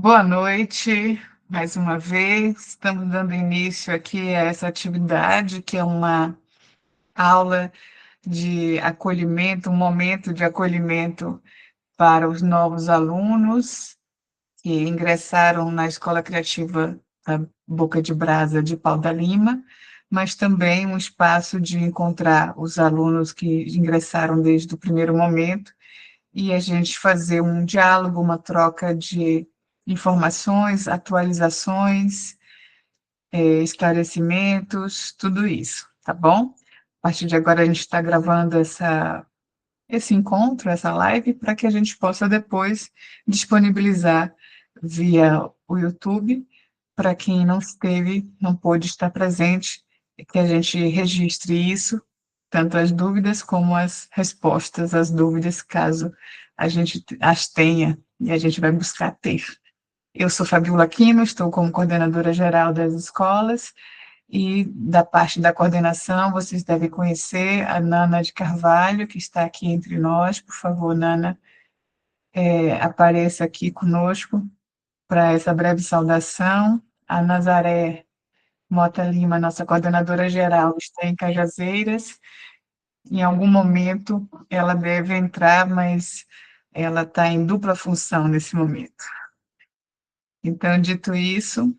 Boa noite, mais uma vez. Estamos dando início aqui a essa atividade, que é uma aula de acolhimento, um momento de acolhimento para os novos alunos que ingressaram na Escola Criativa da Boca de Brasa de Pau da Lima, mas também um espaço de encontrar os alunos que ingressaram desde o primeiro momento e a gente fazer um diálogo, uma troca de informações, atualizações, esclarecimentos, tudo isso, tá bom? A partir de agora a gente está gravando esse encontro, essa live, para que a gente possa depois disponibilizar via o YouTube, para quem não esteve, não pôde estar presente, que a gente registre isso, tanto as dúvidas como as respostas às dúvidas, caso a gente as tenha, e a gente vai buscar ter. Eu sou Fabiola Aquino, estou como coordenadora geral das escolas, e da parte da coordenação, vocês devem conhecer a Nana de Carvalho, que está aqui entre nós. Por favor, Nana, apareça aqui conosco para essa breve saudação. A Nazaré Mota Lima, nossa coordenadora geral, está em Cajazeiras. Em algum momento ela deve entrar, mas ela está em dupla função nesse momento. Então, dito isso,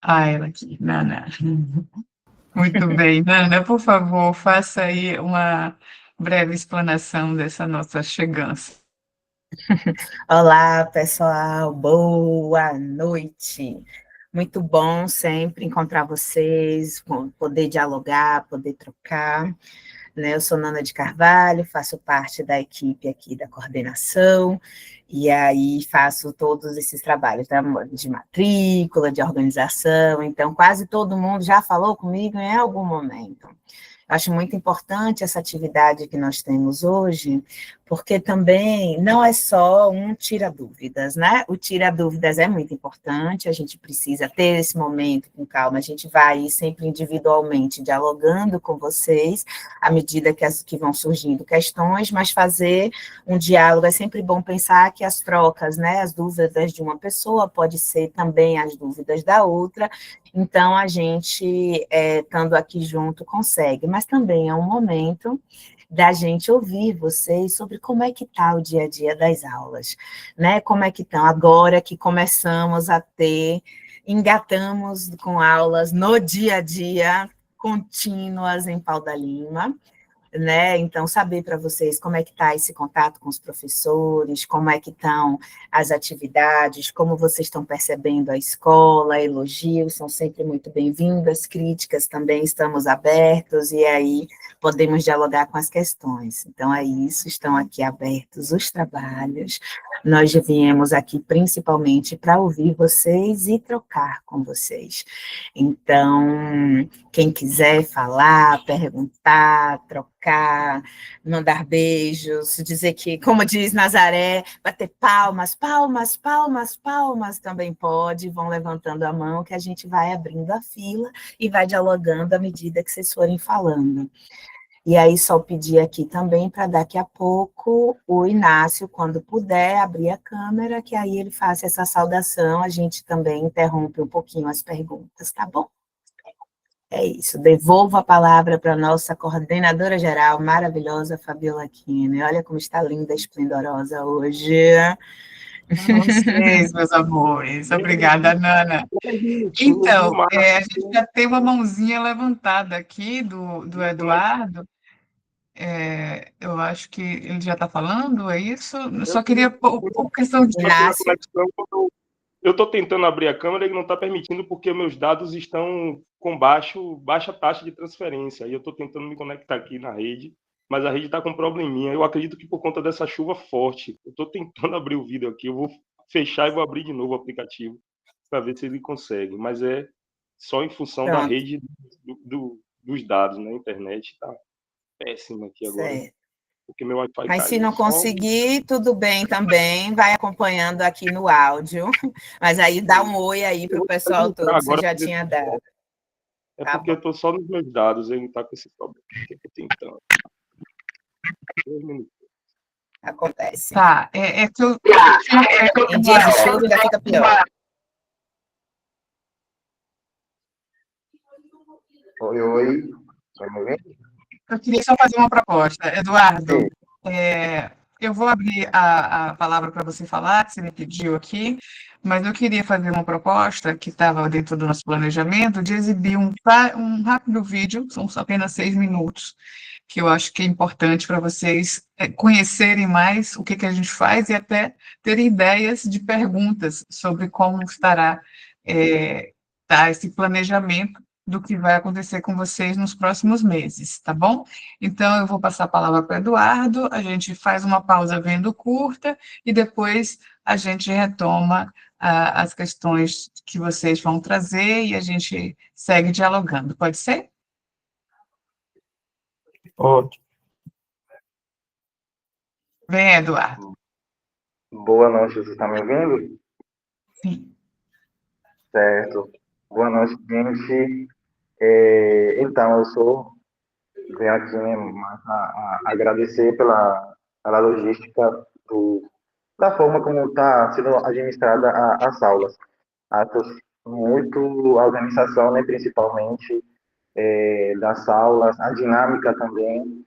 ela aqui, Nana. Muito bem, Nana, por favor, faça aí uma breve explanação dessa nossa chegança. Olá, pessoal, boa noite. Muito bom sempre encontrar vocês, poder dialogar, poder trocar. Né? Eu sou Nana de Carvalho, faço parte da equipe aqui da coordenação, e aí faço todos esses trabalhos de matrícula, de organização, então quase todo mundo já falou comigo em algum momento. Acho muito importante essa atividade que nós temos hoje, porque também não é só um tira-dúvidas, né? O tira-dúvidas é muito importante, a gente precisa ter esse momento com calma, a gente vai sempre individualmente dialogando com vocês, à medida que vão surgindo questões, mas fazer um diálogo é sempre bom pensar que as trocas, né, as dúvidas de uma pessoa pode ser também as dúvidas da outra, então a gente, estando aqui junto, consegue, mas também é um momento da gente ouvir vocês sobre como é que está o dia a dia das aulas, né? Como é que estão agora que começamos a ter, engatamos com aulas no dia a dia, contínuas em Pau da Lima, né? Então, saber para vocês como é que está esse contato com os professores, como é que estão as atividades, como vocês estão percebendo a escola, elogios são sempre muito bem-vindas, críticas também estamos abertos, e aí podemos dialogar com as questões. Então, é isso, estão aqui abertos os trabalhos, nós viemos aqui principalmente para ouvir vocês e trocar com vocês. Então, quem quiser falar, perguntar, trocar, mandar beijos, dizer que, como diz Nazaré, bater palmas, palmas, palmas, palmas, também pode, vão levantando a mão que a gente vai abrindo a fila e vai dialogando à medida que vocês forem falando. E aí, só pedir aqui também para daqui a pouco o Inácio, quando puder, abrir a câmera, que aí ele faça essa saudação, a gente também interrompe um pouquinho as perguntas, tá bom? É isso, devolvo a palavra para a nossa coordenadora geral, maravilhosa, Fabiola Aquino. E olha como está linda, esplendorosa hoje. Vocês, meus amores. Obrigada, Nana. 3 minutinhos, no Então, a gente máximo. já tem uma mãozinha levantada aqui do Eduardo. Eu acho que ele já está falando, é isso? Eu Eu só queria, por questão de. a minha Inácio, conexão, eu estou tentando abrir a câmera e ele não está permitindo porque meus dados estão com baixa taxa de transferência. E eu estou tentando me conectar aqui na rede, mas a rede está com um probleminha. Eu acredito que por conta dessa chuva forte, eu estou tentando abrir o vídeo aqui, eu vou fechar e vou abrir de novo o aplicativo para ver se ele consegue. Mas é só em função da pronto, rede dos dados, né? A internet está péssima aqui agora, certo. porque meu Wi-Fi Mas se caiu. não Só conseguir, tudo bem também, vai acompanhando aqui no áudio. Mas aí dá um oi aí para eu o vou pessoal entrar todo, você agora já para ver tinha se dado, volta. É tá porque eu bom. estou só nos meus dados, ele não está com esse problema. Eu estou tentando. 2 minutos. Acontece. Tá, é que eu... Em dia de chuva ainda fica pior. Oi, oi. Tá me ouvindo? Eu queria só fazer uma proposta. Eduardo, Sim. eu vou abrir a palavra para você falar, que você me pediu aqui, mas eu queria fazer uma proposta que estava dentro do nosso planejamento de exibir um rápido vídeo, são só apenas 6 minutos, que eu acho que é importante para vocês conhecerem mais o que, que a gente faz e até terem ideias de perguntas sobre como estará tá, esse planejamento do que vai acontecer com vocês nos próximos meses, tá bom? Então, eu vou passar a palavra para o Eduardo, a gente faz uma pausa vendo curta e depois a gente retoma as questões que vocês vão trazer e a gente segue dialogando. Pode ser? Ótimo. Vem, Eduardo. Boa noite, você está me ouvindo? Sim. Certo. Boa noite, gente. Então, venho aqui, né, a agradecer pela logística da forma como está sendo administrada as aulas. Acho muito a organização, né, principalmente, das aulas, a dinâmica também.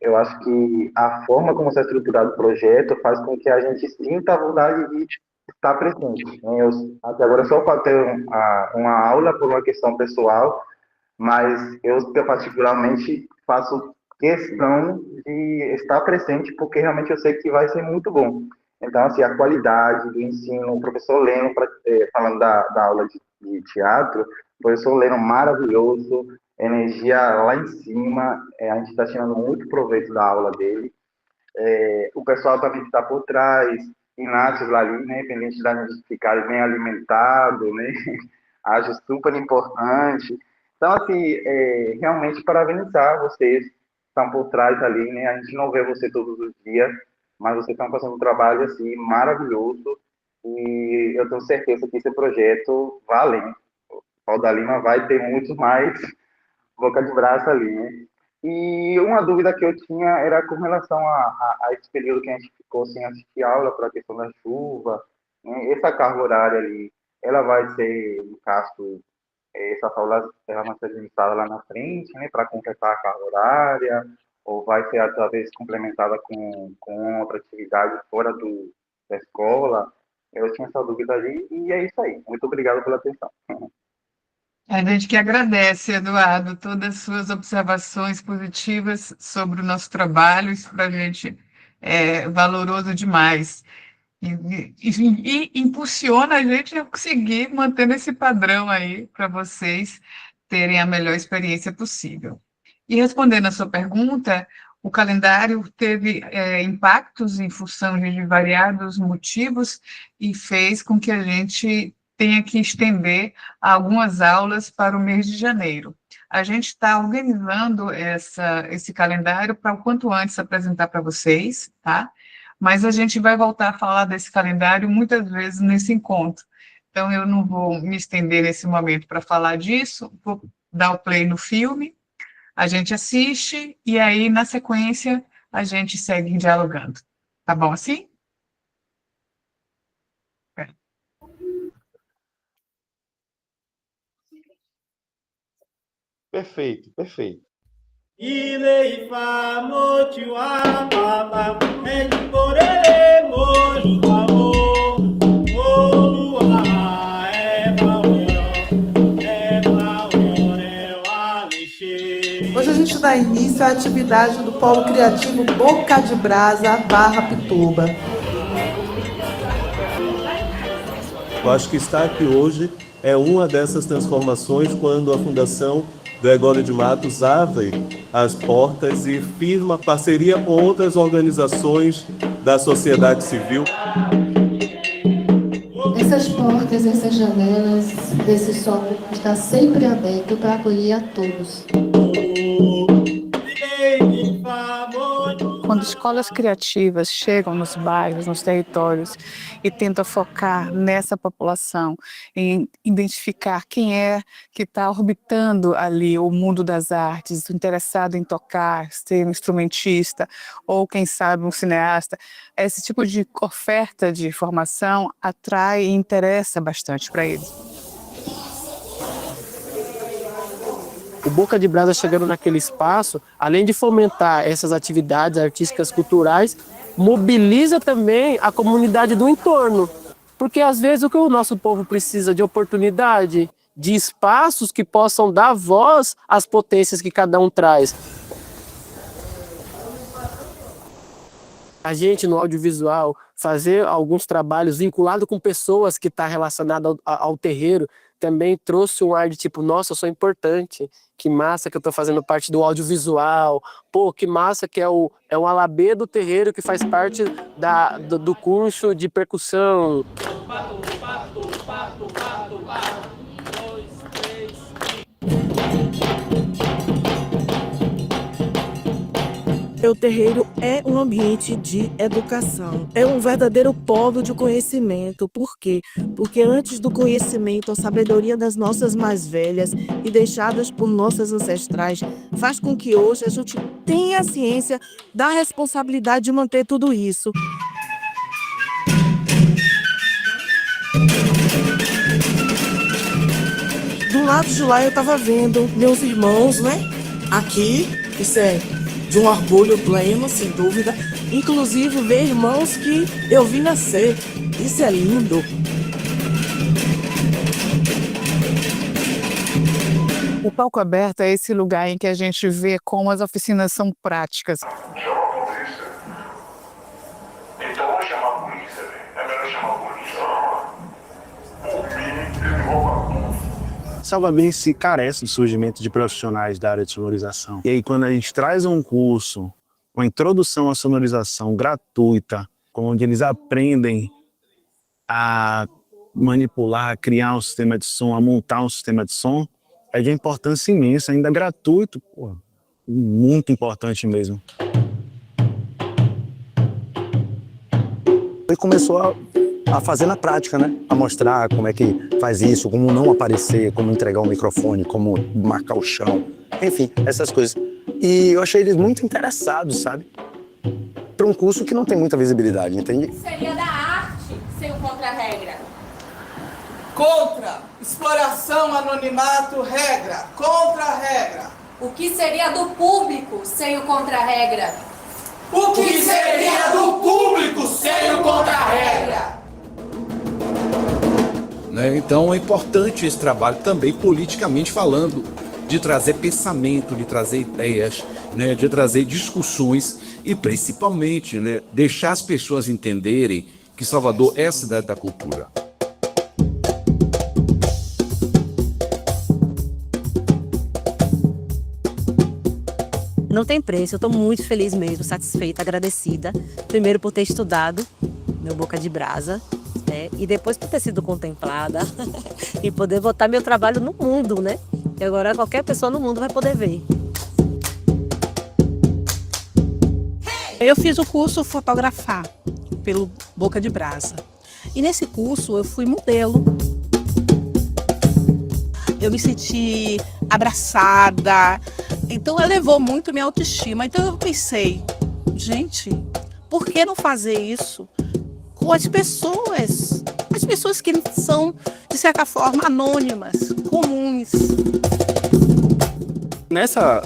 Eu acho que a forma como está estruturado o projeto faz com que a gente sinta a vontade de estar presente, né? Eu, até agora, só faltei uma aula por uma questão pessoal, mas eu particularmente faço questão de estar presente, porque realmente eu sei que vai ser muito bom. Então, assim, a qualidade do ensino, o professor Leno, falando da aula de teatro, o professor Leno maravilhoso, energia lá em cima, a gente está tirando muito proveito da aula dele. O pessoal também que está por trás, Inácio ali, né, pendente da gente ficar bem alimentado, né, acho super importante. Então, assim, realmente parabenizar vocês que estão por trás ali, né, a gente não vê você todos os dias, mas vocês estão fazendo um trabalho, assim, maravilhoso, e eu tenho certeza que esse projeto vai além. O Paulo da Lima vai ter muito mais boca de braço ali, né? E uma dúvida que eu tinha era com relação a esse período que a gente ficou sem assistir aula para a questão da chuva, né? Essa carga horária ali, ela vai ser, no caso, essa aula ela vai ser administrada lá na frente, né, para completar a carga horária, ou vai ser, talvez, complementada com outra atividade fora da escola? Eu tinha essa dúvida ali, e é isso aí. Muito obrigado pela atenção. A gente que agradece, Eduardo, todas as suas observações positivas sobre o nosso trabalho, isso para a gente é valoroso demais. E impulsiona a gente a conseguir mantendo esse padrão aí para vocês terem a melhor experiência possível. E respondendo a sua pergunta, o calendário teve impactos em função de variados motivos e fez com que a gente tenha que estender algumas aulas para o mês de janeiro. A gente está organizando esse calendário para o quanto antes apresentar para vocês, tá? Mas a gente vai voltar a falar desse calendário muitas vezes nesse encontro. Então, eu não vou me estender nesse momento para falar disso, vou dar o play no filme, a gente assiste e aí, na sequência, a gente segue dialogando. Tá bom assim? Perfeito, perfeito. Hoje a gente dá início à atividade do Polo Criativo Boca de Brasa, Barra Pituba. Eu acho que estar aqui hoje é uma dessas transformações quando a Fundação Gregório de Matos abre as portas e firma parceria com outras organizações da sociedade civil. Essas portas, essas janelas desse solo está sempre aberto para acolher a todos. quando escolas criativas chegam nos bairros, nos territórios e tentam focar nessa população, em identificar quem é que está orbitando ali o mundo das artes, interessado em tocar, ser um instrumentista ou, quem sabe, um cineasta, esse tipo de oferta de formação atrai e interessa bastante para eles. O Boca de Brasa chegando naquele espaço, além de fomentar essas atividades artísticas culturais, mobiliza também a comunidade do entorno. Porque às vezes o que o nosso povo precisa de oportunidade, de espaços que possam dar voz às potências que cada um traz. A gente no audiovisual fazer alguns trabalhos vinculados com pessoas que estão relacionadas ao terreiro também trouxe um ar de tipo, nossa, eu sou importante, que massa que eu estou fazendo parte do audiovisual, pô, que massa que é o Alabê do terreiro que faz parte do curso de percussão. O terreiro é um ambiente de educação, é um verdadeiro polo de conhecimento. Por quê? Porque antes do conhecimento, a sabedoria das nossas mais velhas e deixadas por nossas ancestrais faz com que hoje a gente tenha a ciência da responsabilidade de manter tudo isso. Do lado de lá eu estava vendo meus irmãos, né? Aqui, isso é de um orgulho pleno, sem dúvida. Inclusive ver irmãos que eu vi nascer. Isso é lindo. O palco aberto é esse lugar em que a gente vê como as oficinas são práticas. Chama a polícia. Então vamos chamar a polícia, velho. É melhor chamar a polícia. Por mim, ele rouba tudo. Salvador carece do surgimento de profissionais da área de sonorização. E aí, quando a gente traz um curso, uma introdução à sonorização gratuita, onde eles aprendem a manipular, a criar um sistema de som, a montar um sistema de som, é de importância imensa, ainda gratuito, pô, muito importante mesmo. E começou a fazer na prática, né? A mostrar como é que faz isso, como não aparecer, como entregar o microfone, como marcar o chão, enfim, essas coisas. E eu achei eles muito interessados, sabe? Para um curso que não tem muita visibilidade, entende? Seria da arte sem o contra-regra. Contra, exploração, anonimato, regra. Contra a regra. O que seria do público sem o contra-regra? O que seria do público sem o contra-regra? Então é importante esse trabalho também politicamente falando, de trazer pensamento, de trazer ideias, né, de trazer discussões e principalmente, né, deixar as pessoas entenderem que Salvador é a cidade da cultura. Não tem preço, eu estou muito feliz mesmo, satisfeita, agradecida. Primeiro por ter estudado meu Boca de Brasa, né? E depois por ter sido contemplada e poder botar meu trabalho no mundo, né? E agora qualquer pessoa no mundo vai poder ver. Eu fiz o curso Fotografar pelo Boca de Brasa. E nesse curso eu fui modelo. Eu me senti abraçada. Então elevou muito minha autoestima. Então eu pensei, gente, por que não fazer isso com as pessoas? As pessoas que são, de certa forma, anônimas, comuns. Nessa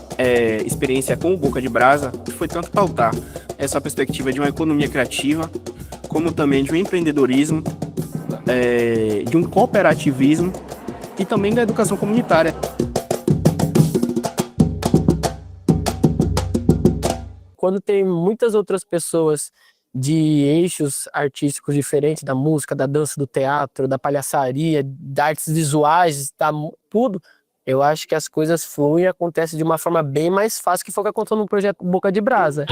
experiência com o Boca de Brasa, foi tanto pautar essa perspectiva de uma economia criativa, como também de um empreendedorismo, de um cooperativismo e também da educação comunitária. Quando tem muitas outras pessoas de eixos artísticos diferentes, da música, da dança, do teatro, da palhaçaria, da artes visuais, da tudo, eu acho que as coisas fluem e acontecem de uma forma bem mais fácil que foi o que aconteceu no projeto Boca de Brasa.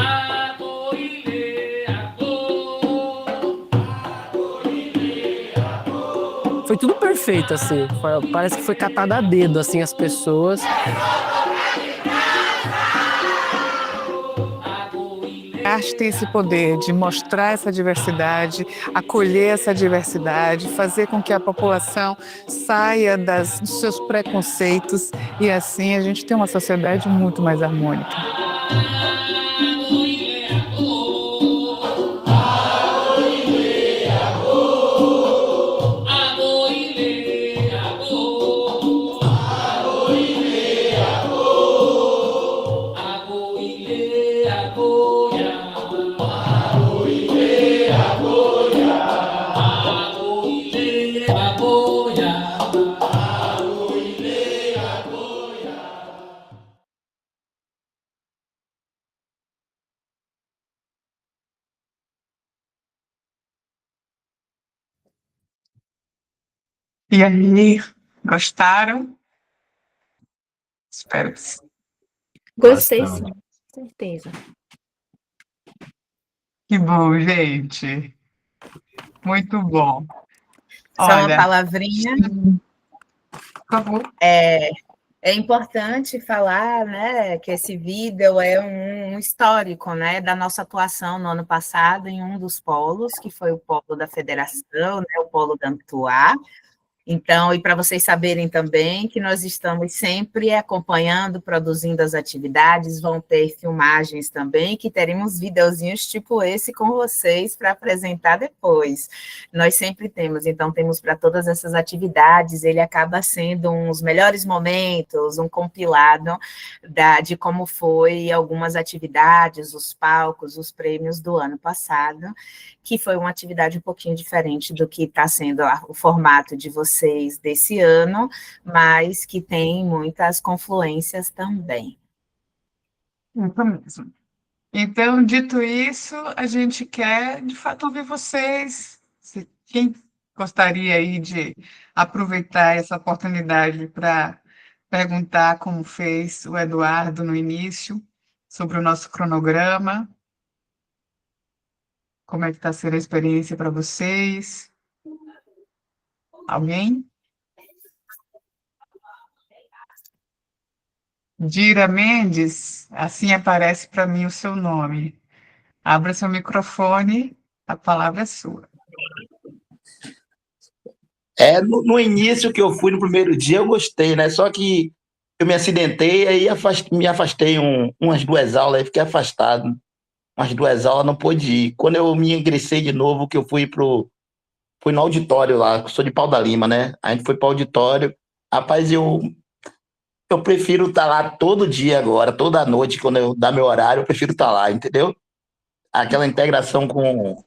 Foi tudo perfeito, assim, parece que foi catado a dedo, assim, as pessoas. A arte tem esse poder de mostrar essa diversidade, acolher essa diversidade, fazer com que a população saia dos seus preconceitos e assim a gente tem uma sociedade muito mais harmônica. E aí, gostaram? Espero que sim. Gostei, Bastante. sim, com certeza. Que bom, gente. Muito bom. Só uma Olha, palavrinha. por favor. É importante falar, né, que esse vídeo é um histórico, né, da nossa atuação no ano passado em um dos polos, que foi o polo da federação, né, o polo Gantuá. Então, e para vocês saberem também que nós estamos sempre acompanhando, produzindo as atividades, vão ter filmagens também, que teremos videozinhos tipo esse com vocês para apresentar depois. Nós sempre temos, então temos para todas essas atividades, ele acaba sendo uns melhores momentos, um compilado de como foi algumas atividades, os palcos, os prêmios do ano passado, que foi uma atividade um pouquinho diferente do que está sendo o formato de vocês desse ano, mas que tem muitas confluências também. Isso mesmo. Então, dito isso, a gente quer, de fato, ouvir vocês. Quem gostaria aí de aproveitar essa oportunidade para perguntar como fez o Eduardo no início, sobre o nosso cronograma, como é que está sendo a experiência para vocês? Alguém? Dira Mendes, assim aparece para mim o seu nome. Abra seu microfone, a palavra é sua. No início que eu fui no primeiro dia, eu gostei, né? Só que eu me acidentei, aí me afastei umas 2 aulas, aí fiquei afastado. Umas 2 aulas, não pude ir. Quando eu me ingressei de novo, que eu fui no auditório lá, que eu sou de Pau da Lima, né? A gente foi para o auditório. Rapaz, eu prefiro estar lá todo dia agora, toda noite, quando eu dar meu horário, eu prefiro estar lá, entendeu? Aquela integração com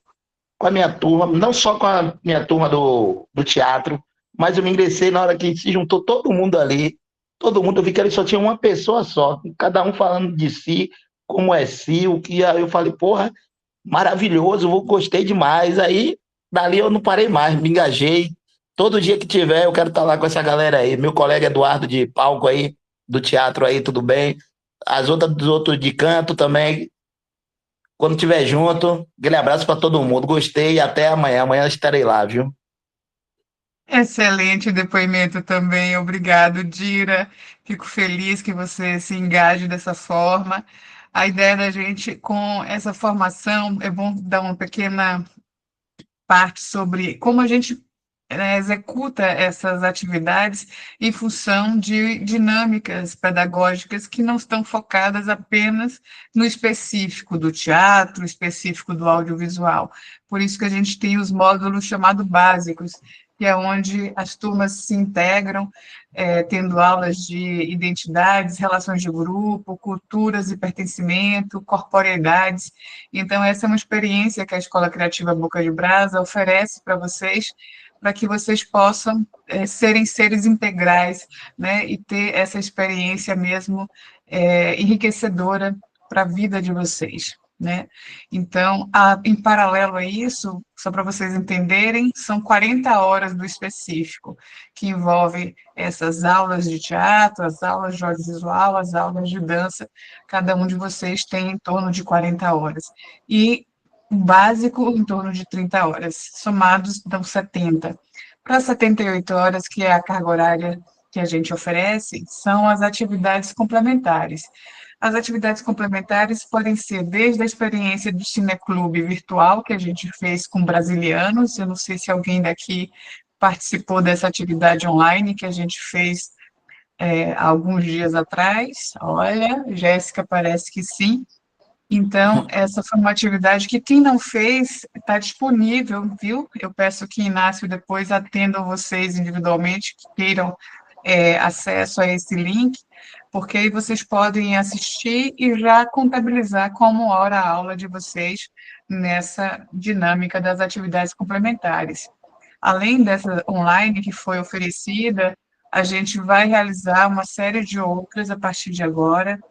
a minha turma, não só com a minha turma do teatro, mas eu me ingressei na hora que se juntou todo mundo ali, todo mundo, eu vi que ali só tinha uma pessoa só, cada um falando de si, como é si, o que aí eu falei, porra, maravilhoso, gostei demais, aí dali eu não parei mais, me engajei, todo dia que tiver eu quero estar lá com essa galera aí, meu colega Eduardo de palco aí, do teatro aí, tudo bem, dos outros de canto também, quando estiver junto, aquele abraço para todo mundo. Gostei e até amanhã. Amanhã estarei lá, viu? Excelente depoimento também. Obrigado, Dira. Fico feliz que você se engaje dessa forma. A ideia da gente, com essa formação, é bom dar uma pequena parte sobre como a gente executa essas atividades em função de dinâmicas pedagógicas que não estão focadas apenas no específico do teatro, específico do audiovisual. Por isso que a gente tem os módulos chamados básicos, que é onde as turmas se integram, tendo aulas de identidades, relações de grupo, culturas e pertencimento, corporeidades. Então, essa é uma experiência que a Escola Criativa Boca de Brasa oferece para vocês, para que vocês possam serem seres integrais, né, e ter essa experiência mesmo enriquecedora para a vida de vocês, né? Então, em paralelo a isso, só para vocês entenderem, são 40 horas do específico, que envolve essas aulas de teatro, as aulas de audiovisual, as aulas de dança, cada um de vocês tem em torno de 40 horas. E o básico em torno de 30 horas, somados dão 70. Para 78 horas, que é a carga horária que a gente oferece, são as atividades complementares. As atividades complementares podem ser desde a experiência do cineclube virtual, que a gente fez com brasilianos. Eu não sei se alguém daqui participou dessa atividade online que a gente fez há alguns dias atrás. Olha, Jéssica parece que sim. Então, essa foi uma atividade que quem não fez está disponível, viu? Eu peço que Inácio depois atenda vocês individualmente, que queiram acesso a esse link, porque aí vocês podem assistir e já contabilizar como hora a aula de vocês nessa dinâmica das atividades complementares. Além dessa online que foi oferecida, a gente vai realizar uma série de outras a partir de agora,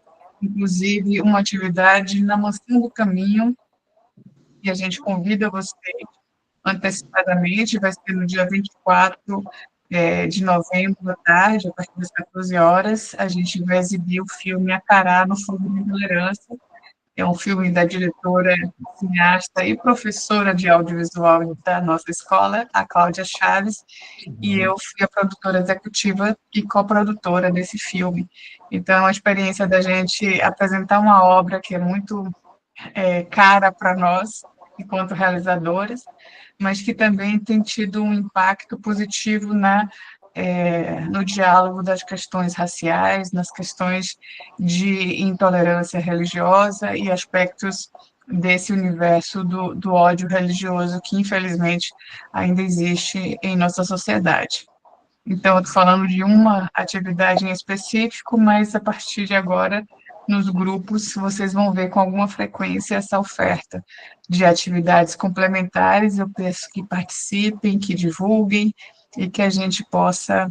inclusive uma atividade na Mansão do Caminho, e a gente convida vocês antecipadamente, vai ser no dia 24 de novembro, à tarde, a partir das 14 horas, a gente vai exibir o filme Acará no Fogo da Intolerância. É um filme da diretora, cineasta e professora de audiovisual da nossa escola, a Cláudia Chaves, e eu fui a produtora executiva e coprodutora desse filme. Então, a experiência da gente apresentar uma obra que é muito cara para nós, enquanto realizadores, mas que também tem tido um impacto positivo no diálogo das questões raciais, nas questões de intolerância religiosa e aspectos desse universo do ódio religioso que, infelizmente, ainda existe em nossa sociedade. Então, eu estou falando de uma atividade em específico, mas a partir de agora, nos grupos, vocês vão ver com alguma frequência essa oferta de atividades complementares. Eu peço que participem, que divulguem e que a gente possa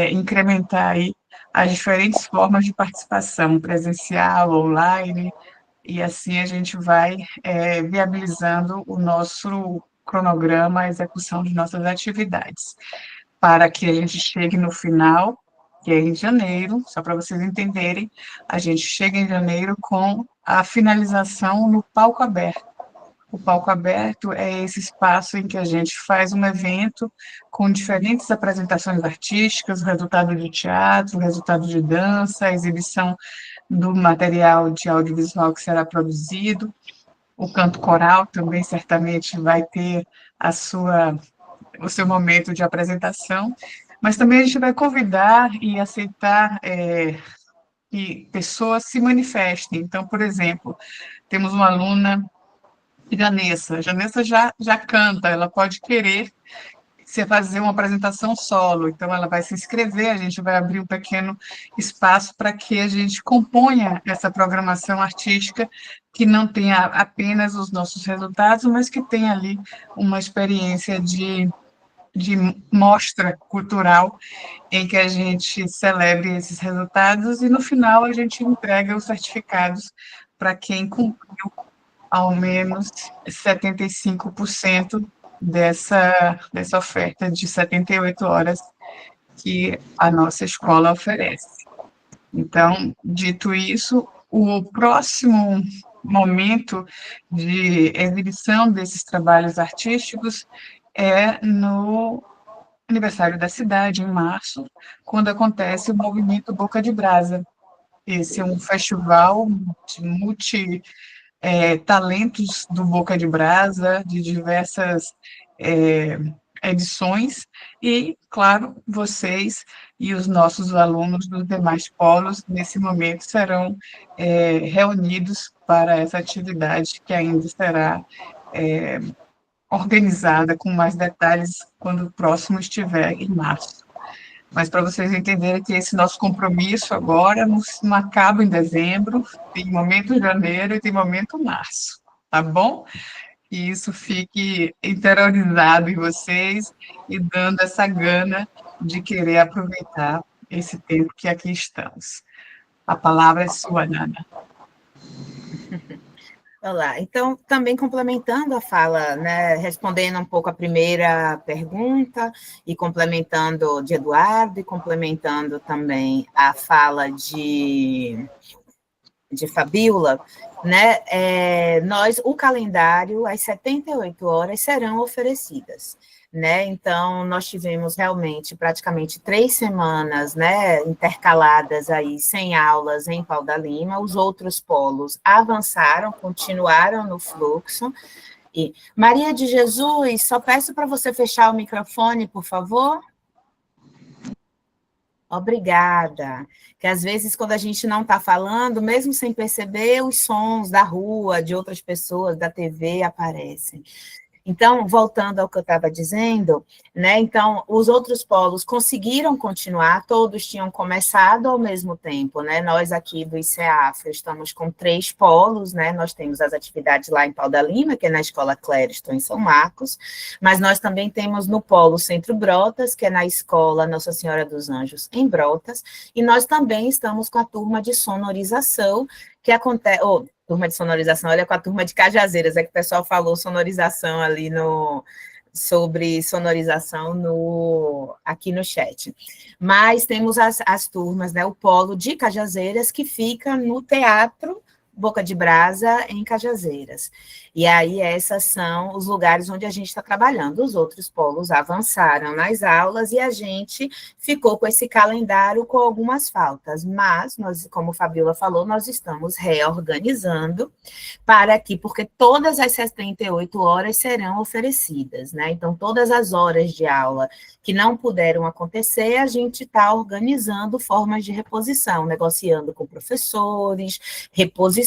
incrementar aí as diferentes formas de participação, presencial, online, e assim a gente vai viabilizando o nosso cronograma, a execução de nossas atividades, para que a gente chegue no final, que é em janeiro, só para vocês entenderem, a gente chega em janeiro com a finalização no palco aberto. O palco aberto é esse espaço em que a gente faz um evento com diferentes apresentações artísticas, resultado de teatro, resultado de dança, exibição do material de audiovisual que será produzido. O canto coral também certamente vai ter o seu momento de apresentação, mas também a gente vai convidar e aceitar que pessoas se manifestem. Então, por exemplo, temos uma aluna, Janessa já canta, ela pode querer fazer uma apresentação solo, então ela vai se inscrever, a gente vai abrir um pequeno espaço para que a gente componha essa programação artística que não tenha apenas os nossos resultados, mas que tenha ali uma experiência de mostra cultural em que a gente celebre esses resultados e, no final, a gente entrega os certificados para quem cumpriu ao menos 75% dessa oferta de 78 horas que a nossa escola oferece. Então, dito isso, o próximo momento de exibição desses trabalhos artísticos é no aniversário da cidade, em março, quando acontece o movimento Boca de Brasa. Esse é um festival de talentos do Boca de Brasa, de diversas edições, e, claro, vocês e os nossos alunos dos demais polos, nesse momento, serão reunidos para essa atividade que ainda será organizada com mais detalhes quando o próximo estiver em março. Mas para vocês entenderem que esse nosso compromisso agora não acaba em dezembro, tem momento janeiro e tem momento março, tá bom? Que isso fique interiorizado em vocês e dando essa gana de querer aproveitar esse tempo que aqui estamos. A palavra é sua, Nana. Olá, então, também complementando a fala, né, respondendo um pouco a primeira pergunta e complementando de Eduardo e complementando também a fala de de Fabíola, né, o calendário, as 78 horas serão oferecidas, né, então nós tivemos realmente praticamente 3 semanas, né, intercaladas aí, sem aulas em Pau da Lima, os outros polos avançaram, continuaram no fluxo, e Maria de Jesus, só peço para você fechar o microfone, por favor. Obrigada. Que às vezes, quando a gente não está falando, mesmo sem perceber, os sons da rua, de outras pessoas, da TV aparecem. Então, voltando ao que eu estava dizendo, né, então, os outros polos conseguiram continuar, todos tinham começado ao mesmo tempo, né, nós aqui do ICEAFRO estamos com 3 polos, né, nós temos as atividades lá em Pau da Lima, que é na Escola Clériston, em São Marcos, mas nós também temos no polo Centro Brotas, que é na Escola Nossa Senhora dos Anjos, em Brotas, e nós também estamos com a turma de sonorização, que acontece... turma de sonorização, olha, com a turma de Cajazeiras, é que o pessoal falou sonorização ali sobre sonorização aqui no chat. Mas temos as turmas, né, o polo de Cajazeiras, que fica no Teatro Boca de Brasa, em Cajazeiras. E aí, esses são os lugares onde a gente está trabalhando. Os outros polos avançaram nas aulas e a gente ficou com esse calendário com algumas faltas. Mas, nós, como a Fabíola falou, nós estamos reorganizando porque todas as 78 horas serão oferecidas, né? Então, todas as horas de aula que não puderam acontecer, a gente está organizando formas de reposição, negociando com professores, reposição,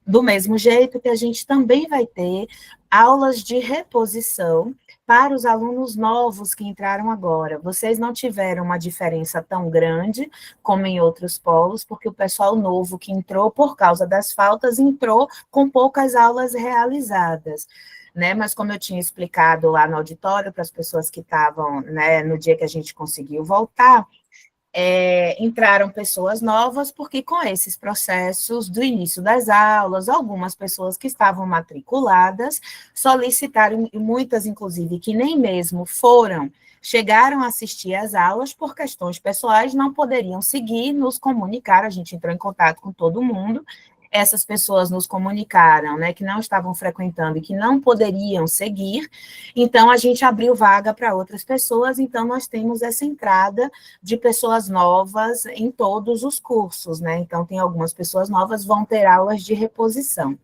do mesmo jeito que a gente também vai ter aulas de reposição para os alunos novos que entraram agora. Vocês não tiveram uma diferença tão grande como em outros polos, porque o pessoal novo que entrou, por causa das faltas, entrou com poucas aulas realizadas. Né, mas como eu tinha explicado lá no auditório para as pessoas que estavam, né, no dia que a gente conseguiu voltar, entraram pessoas novas, porque com esses processos do início das aulas, algumas pessoas que estavam matriculadas solicitaram, e muitas, inclusive, que nem mesmo chegaram a assistir às aulas por questões pessoais, não poderiam seguir, nos comunicar, a gente entrou em contato com todo mundo, essas pessoas nos comunicaram, né, que não estavam frequentando e que não poderiam seguir, então a gente abriu vaga para outras pessoas, então nós temos essa entrada de pessoas novas em todos os cursos, né, então tem algumas pessoas novas vão ter aulas de reposição.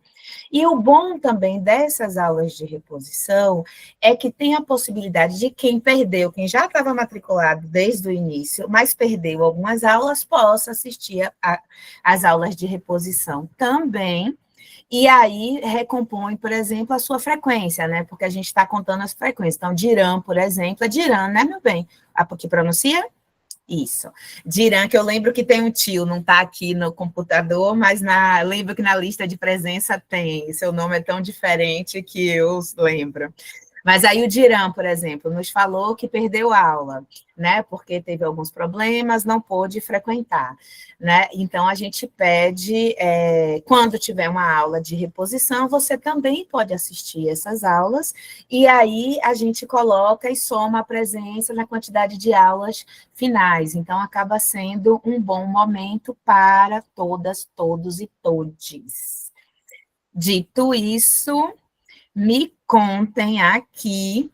E o bom também dessas aulas de reposição é que tem a possibilidade de quem perdeu, quem já estava matriculado desde o início, mas perdeu algumas aulas, possa assistir às aulas de reposição também, e aí recompõe, por exemplo, a sua frequência, né? Porque a gente está contando as frequências. Então, Diran, por exemplo, é Diran, né, meu bem? Que pronuncia? Isso. Diran, que eu lembro que tem um tio, não está aqui no computador, mas lembro que na lista de presença tem. Seu nome é tão diferente que eu lembro. Mas aí o Diran, por exemplo, nos falou que perdeu aula, né? Porque teve alguns problemas, não pôde frequentar, né? Então, a gente pede, quando tiver uma aula de reposição, você também pode assistir essas aulas, e aí a gente coloca e soma a presença na quantidade de aulas finais. Então, acaba sendo um bom momento para todas, todos e todes. Dito isso, me contem aqui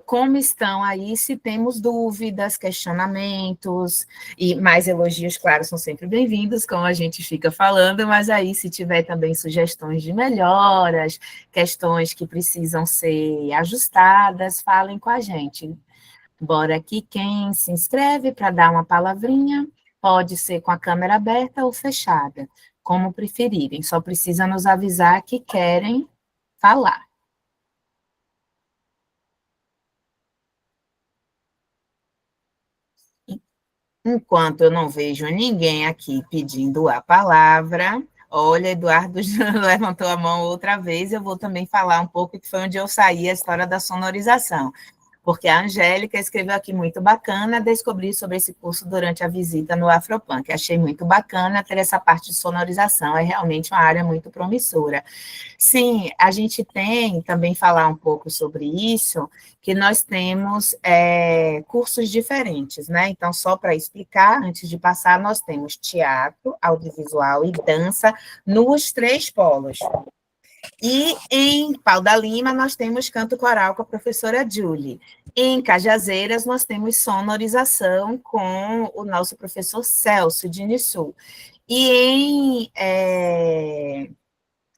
como estão aí, se temos dúvidas, questionamentos, e mais elogios, claro, são sempre bem-vindos, como a gente fica falando, mas aí se tiver também sugestões de melhoras, questões que precisam ser ajustadas, falem com a gente. Bora aqui, quem se inscreve para dar uma palavrinha, pode ser com a câmera aberta ou fechada, como preferirem, só precisa nos avisar que querem falar. Enquanto eu não vejo ninguém aqui pedindo a palavra, olha, Eduardo já levantou a mão outra vez, eu vou também falar um pouco, que foi onde eu saí, a história da sonorização. porque a Angélica escreveu aqui muito bacana, descobri sobre esse curso durante a visita no Afropunk, achei muito bacana ter essa parte de sonorização, é realmente uma área muito promissora. Sim, a gente tem, também falar um pouco sobre isso, que nós temos cursos diferentes, né? Então, só para explicar, antes de passar, nós temos teatro, audiovisual e dança nos 3 polos. E em Pau da Lima, nós temos canto coral com a professora Julie. Em Cajazeiras, nós temos sonorização com o nosso professor Celso de Nissu. E em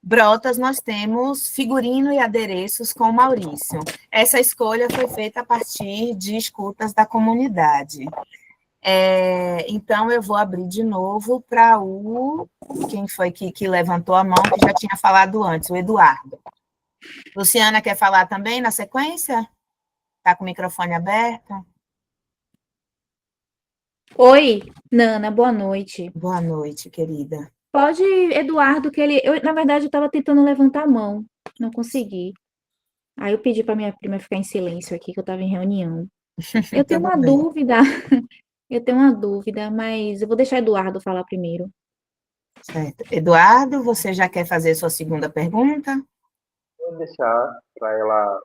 Brotas, nós temos figurino e adereços com o Maurício. Essa escolha foi feita a partir de escutas da comunidade. Então, eu vou abrir de novo para quem foi que levantou a mão, que já tinha falado antes, o Eduardo. Luciana quer falar também na sequência? Está com o microfone aberto? Oi, Nana, boa noite. Boa noite, querida. Pode, Eduardo, na verdade, eu estava tentando levantar a mão, não consegui. Aí eu pedi para minha prima ficar em silêncio aqui, que eu estava em reunião. Eu tenho uma dúvida, mas eu vou deixar Eduardo falar primeiro. Certo. Eduardo, você já quer fazer sua segunda pergunta? Vou deixar para ela,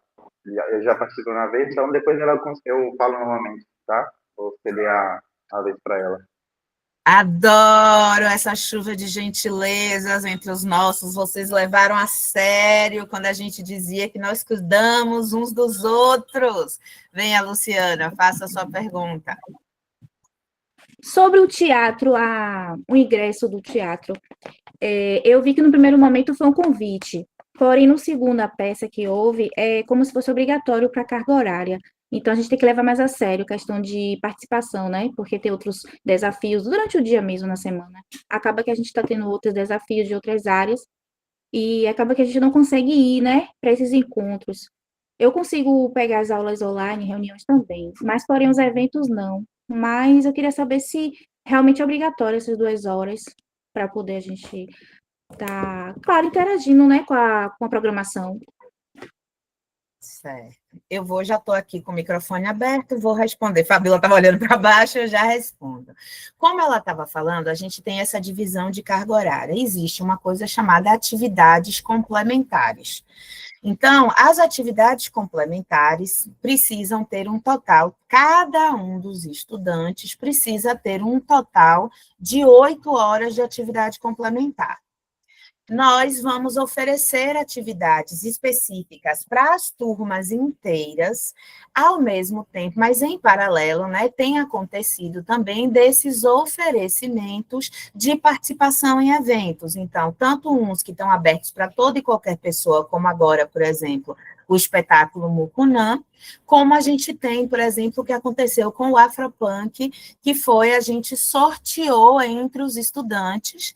eu já participei uma vez, então depois eu falo novamente, tá? Vou ceder a vez para ela. Adoro essa chuva de gentilezas entre os nossos. Vocês levaram a sério quando a gente dizia que nós cuidamos uns dos outros. Venha, Luciana, faça a sua pergunta. Sobre o teatro, o ingresso do teatro, eu vi que no primeiro momento foi um convite, porém, no segunda peça que houve, é como se fosse obrigatório para a carga horária. Então, a gente tem que levar mais a sério a questão de participação, né? Porque tem outros desafios durante o dia mesmo, na semana. Acaba que a gente está tendo outros desafios de outras áreas e acaba que a gente não consegue ir, né, para esses encontros. Eu consigo pegar as aulas online, reuniões também, mas, porém, os eventos não. Mas eu queria saber se realmente é obrigatório essas 2 horas para poder a gente estar, claro, interagindo, né, com a programação. Certo. Já estou aqui com o microfone aberto, vou responder. Fabíola estava olhando para baixo, eu já respondo. Como ela estava falando, a gente tem essa divisão de carga horária. Existe uma coisa chamada atividades complementares. Então, as atividades complementares precisam ter um total, cada um dos estudantes precisa ter um total de 8 horas de atividade complementar. Nós vamos oferecer atividades específicas para as turmas inteiras, ao mesmo tempo, mas em paralelo, né, tem acontecido também desses oferecimentos de participação em eventos. Então, tanto uns que estão abertos para toda e qualquer pessoa, como agora, por exemplo, o espetáculo Mucunã, como a gente tem, por exemplo, o que aconteceu com o Afropunk, que foi a gente sorteou entre os estudantes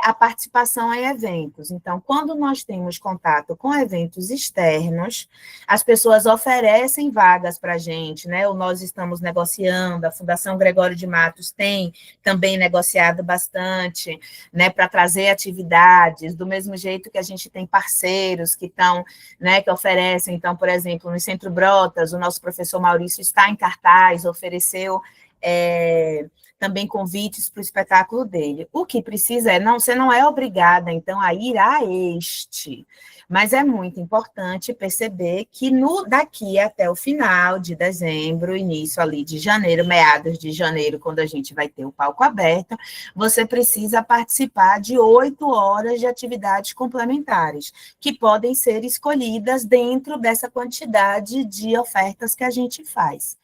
a participação em eventos. Então, quando nós temos contato com eventos externos, as pessoas oferecem vagas para a gente, né? Ou nós estamos negociando, a Fundação Gregório de Matos tem também negociado bastante, né, para trazer atividades, do mesmo jeito que a gente tem parceiros que estão, né, que oferecem. Então, por exemplo, no Centro Brotas, o nosso professor Maurício está em cartaz, ofereceu também convites para o espetáculo dele. O que precisa você não é obrigada, então, a ir a este, mas é muito importante perceber que daqui até o final de dezembro, início ali de janeiro, meados de janeiro, quando a gente vai ter o palco aberto, você precisa participar de 8 horas de atividades complementares, que podem ser escolhidas dentro dessa quantidade de ofertas que a gente faz.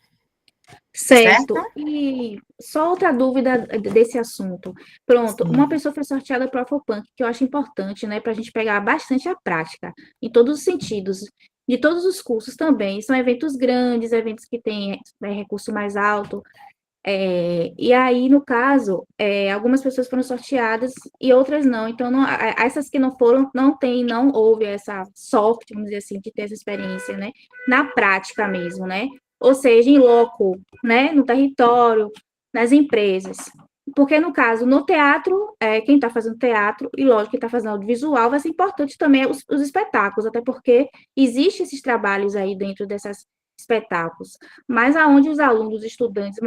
Certo. E só outra dúvida desse assunto. Pronto, uma pessoa foi sorteada para o Afropunk, que eu acho importante, né, para a gente pegar bastante a prática, em todos os sentidos, de todos os cursos também. São eventos grandes, eventos que têm recurso mais alto. E aí, no caso, algumas pessoas foram sorteadas e outras não. Então, essas que não foram, não houve essa sorte, vamos dizer assim, de ter essa experiência, né, na prática mesmo, né? Ou seja, em loco, né, no território, nas empresas. Porque, no caso, no teatro, quem está fazendo teatro, e lógico, quem está fazendo audiovisual, vai ser importante também os espetáculos, até porque existem esses trabalhos aí dentro dessas espetáculos, mas aonde os alunos, os estudantes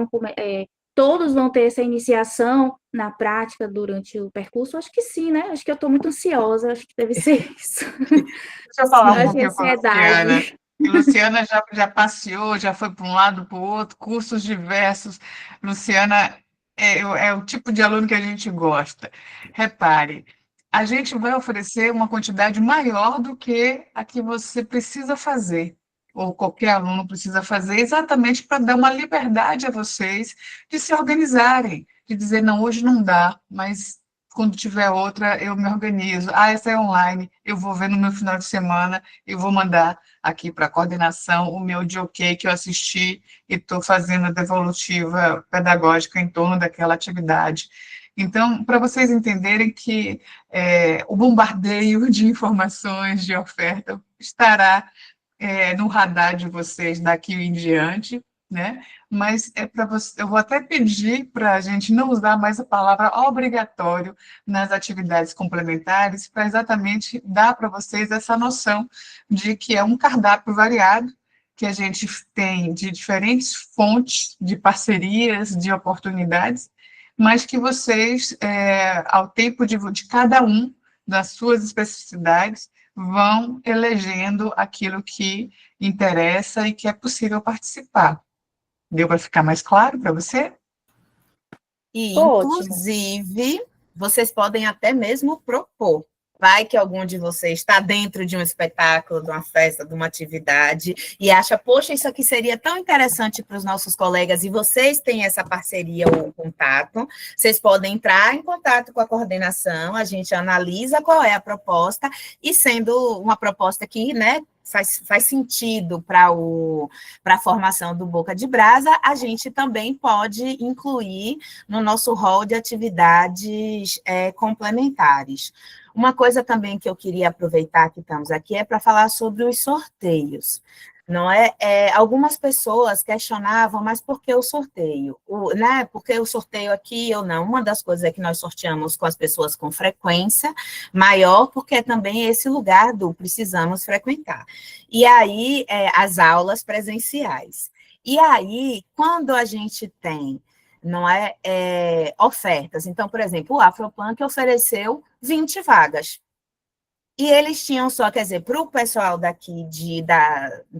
todos vão ter essa iniciação na prática durante o percurso? Acho que sim, né? Acho que eu estou muito ansiosa, acho que deve ser isso. Deixa eu falar um Acho que pouquinho com a Luciana. ansiedade. Luciana já passeou, já foi para um lado, para o outro, cursos diversos. Luciana é o tipo de aluno que a gente gosta. Repare, a gente vai oferecer uma quantidade maior do que a que você precisa fazer, ou qualquer aluno precisa fazer, exatamente para dar uma liberdade a vocês de se organizarem, de dizer, não, hoje não dá, mas quando tiver outra, eu me organizo. Ah, essa é online, eu vou ver no meu final de semana, eu vou mandar aqui para a coordenação o meu de ok que eu assisti e estou fazendo a devolutiva pedagógica em torno daquela atividade. Então, para vocês entenderem que o bombardeio de informações, de oferta, estará no radar de vocês daqui em diante, né? Mas para você, eu vou até pedir para a gente não usar mais a palavra obrigatório nas atividades complementares, para exatamente dar para vocês essa noção de que é um cardápio variado, que a gente tem de diferentes fontes de parcerias, de oportunidades, mas que vocês, ao tempo de cada um das suas especificidades, vão elegendo aquilo que interessa e que é possível participar. Deu para ficar mais claro para você? E, Ótimo. inclusive, vocês podem até mesmo propor. Vai que algum de vocês está dentro de um espetáculo, de uma festa, de uma atividade, e acha, poxa, isso aqui seria tão interessante para os nossos colegas, e vocês têm essa parceria ou contato, vocês podem entrar em contato com a coordenação, a gente analisa qual é a proposta, e sendo uma proposta que, né, faz sentido para a formação do Boca de Brasa, a gente também pode incluir no nosso rol de atividades complementares. Uma coisa também que eu queria aproveitar que estamos aqui é para falar sobre os sorteios. Não é? Algumas pessoas questionavam, mas por que o sorteio? Né? Por que o sorteio aqui ou não? Uma das coisas é que nós sorteamos com as pessoas com frequência maior, porque é também esse lugar do precisamos frequentar. E aí, as aulas presenciais. E aí, quando a gente tem, não é, ofertas, então, por exemplo, o Afropunk ofereceu 20 vagas. E eles tinham só, quer dizer, para o pessoal daqui,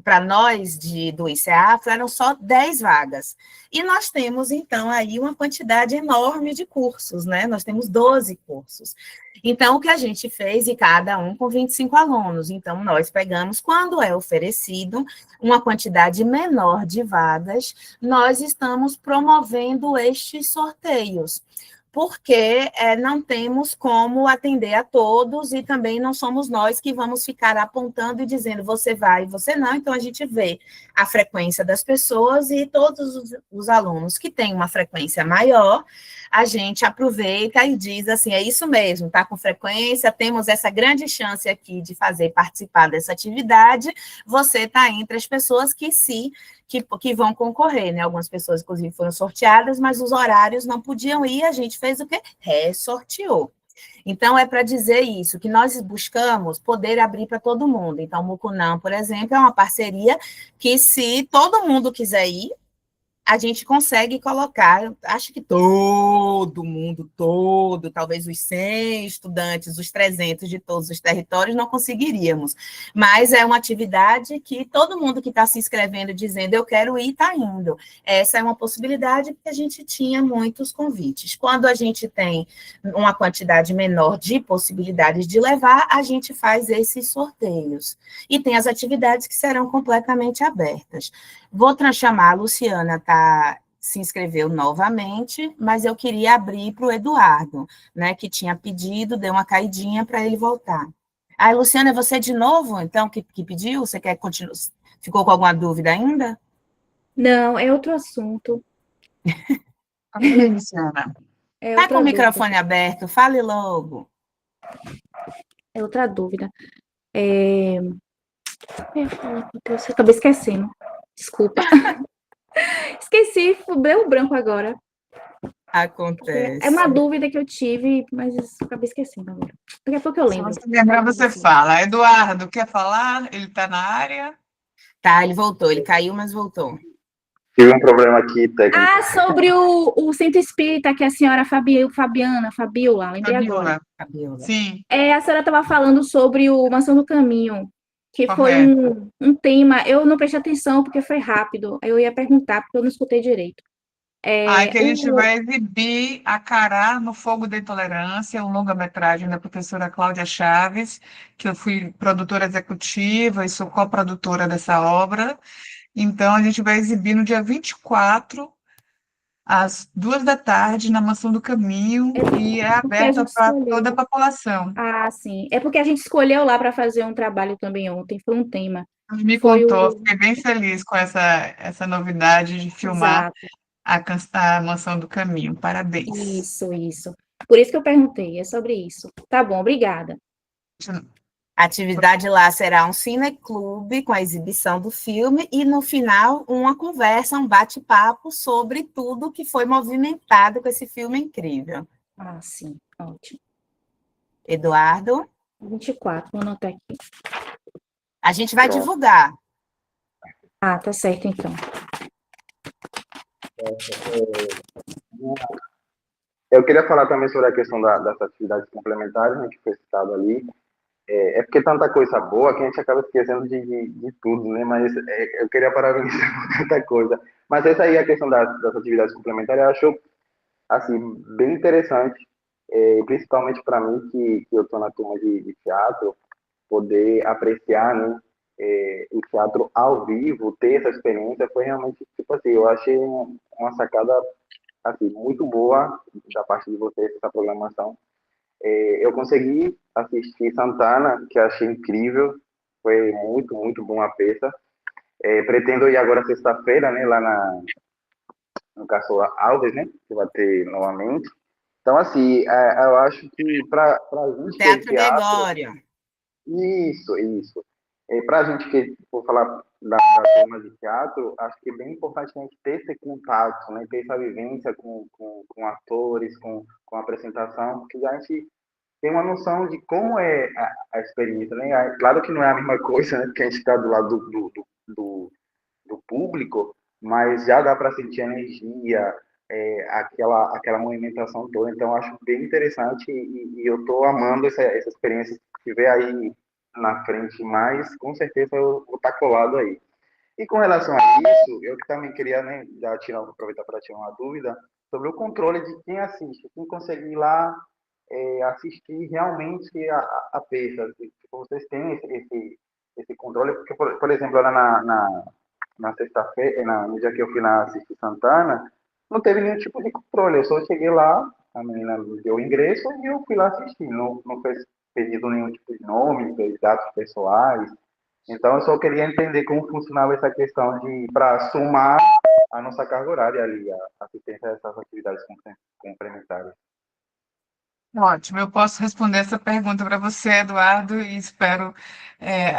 para nós do ICEAFRO, eram só 10 vagas. E nós temos, então, aí uma quantidade enorme de cursos, né? Nós temos 12 cursos. Então, o que a gente fez, e cada um com 25 alunos. Então, nós pegamos, quando é oferecido uma quantidade menor de vagas, nós estamos promovendo estes sorteios, porque não temos como atender a todos e também não somos nós que vamos ficar apontando e dizendo você vai e você não, então a gente vê a frequência das pessoas e todos os alunos que têm uma frequência maior, a gente aproveita e diz assim, é isso mesmo, está com frequência, temos essa grande chance aqui de participar dessa atividade, você está entre as pessoas que vão concorrer, né? Algumas pessoas, inclusive, foram sorteadas, mas os horários não podiam ir, a gente fez o quê? Ressorteou. Então, é para dizer isso, que nós buscamos poder abrir para todo mundo. Então, o Mucunam, por exemplo, é uma parceria que, se todo mundo quiser ir, a gente consegue colocar, acho que todo mundo, talvez os 100 estudantes, os 300 de todos os territórios, não conseguiríamos. Mas é uma atividade que todo mundo que está se inscrevendo, dizendo eu quero ir, está indo. Essa é uma possibilidade, porque a gente tinha muitos convites. Quando a gente tem uma quantidade menor de possibilidades de levar, a gente faz esses sorteios. E tem as atividades que serão completamente abertas. Vou chamar a Luciana, se inscreveu novamente, mas eu queria abrir para o Eduardo, né, que tinha pedido, deu uma caidinha para ele voltar. Luciana, é você de novo, então, que pediu? Você quer continuar? Ficou com alguma dúvida ainda? Não, é outro assunto. Luciana. Está com o microfone aberto, fale logo. É outra dúvida. Eu acabei esquecendo. Desculpa. Esqueci, deu branco agora. Acontece. É uma dúvida que eu tive, mas acabei esquecendo agora. Daqui a pouco eu lembro. Se você lembrar, você fala. Eduardo, quer falar? Ele está na área? Tá, ele voltou, ele caiu, mas voltou. Tive um problema aqui técnico. Ah, sobre o centro espírita que a senhora Fabiola, lembrei agora. Fabiola. Sim, A senhora estava falando sobre o Mansão do Caminho, que foi correto. um tema, eu não prestei atenção porque foi rápido, eu ia perguntar porque eu não escutei direito. Que a gente vai exibir A Cará no Fogo da Intolerância, um longa-metragem da professora Cláudia Chaves, que eu fui produtora executiva e sou coprodutora dessa obra. Então, a gente vai exibir no dia 24, às 2 da tarde, na Mansão do Caminho, e é porque a aberta gente para escolheu. toda a população. Ah, sim. É porque a gente escolheu lá para fazer um trabalho também ontem, foi um tema. Me Foi contou, fiquei bem feliz com essa novidade de filmar Exato. a Mansão do Caminho. Parabéns. Isso. Por isso que eu perguntei, é sobre isso. Tá bom, obrigada. A atividade lá será um cineclube com a exibição do filme e, no final, uma conversa, um bate-papo sobre tudo que foi movimentado com esse filme incrível. Ah, sim, ótimo. Eduardo? 24, vou anotar aqui. A gente vai Pronto. divulgar. Ah, tá certo, então. Eu queria falar também sobre a questão das atividades complementares, né, que foi citado ali. É porque tanta coisa boa que a gente acaba esquecendo de tudo, né? Mas eu queria parabenizar por tanta coisa. Mas essa aí, a questão das atividades complementares, eu acho, assim, bem interessante, principalmente para mim, que eu estou na turma de teatro, poder apreciar, né, o teatro ao vivo, ter essa experiência, foi realmente, tipo assim, eu achei uma sacada, assim, muito boa da parte de vocês, essa programação. Eu consegui assistir Santana, que eu achei incrível, foi muito, muito bom a peça. Pretendo ir agora sexta-feira, né, lá no Castro Alves, né, que vai ter novamente. Então, assim, eu acho que para a gente Teatro teatro... Gregório. Isso. Para a gente que, por falar da turma de teatro, acho que é bem importante a gente ter esse contato, né, ter essa vivência com atores, com a apresentação, porque a gente tem uma noção de como é a experiência, né? Claro que não é a mesma coisa, né, porque a gente está do lado do público, mas já dá para sentir a energia, aquela movimentação toda. Então, acho bem interessante e eu estou amando essa experiência. Se tiver aí na frente mais, com certeza eu vou estar colado aí. E com relação a isso, eu também queria, né, aproveitar para tirar uma dúvida sobre o controle de quem assiste, quem consegue ir lá assistir realmente a peça. Tipo, vocês têm esse controle, porque, por exemplo, lá na sexta-feira, no dia que eu fui lá assistir Santana, não teve nenhum tipo de controle. Eu só cheguei lá, a menina me deu o ingresso e eu fui lá assistir. Não fez pedido nenhum tipo de nome, fez dados pessoais. Então, eu só queria entender como funcionava essa questão para somar a nossa carga horária ali, a assistência a essas atividades complementares. Ótimo, eu posso responder essa pergunta para você, Eduardo, e espero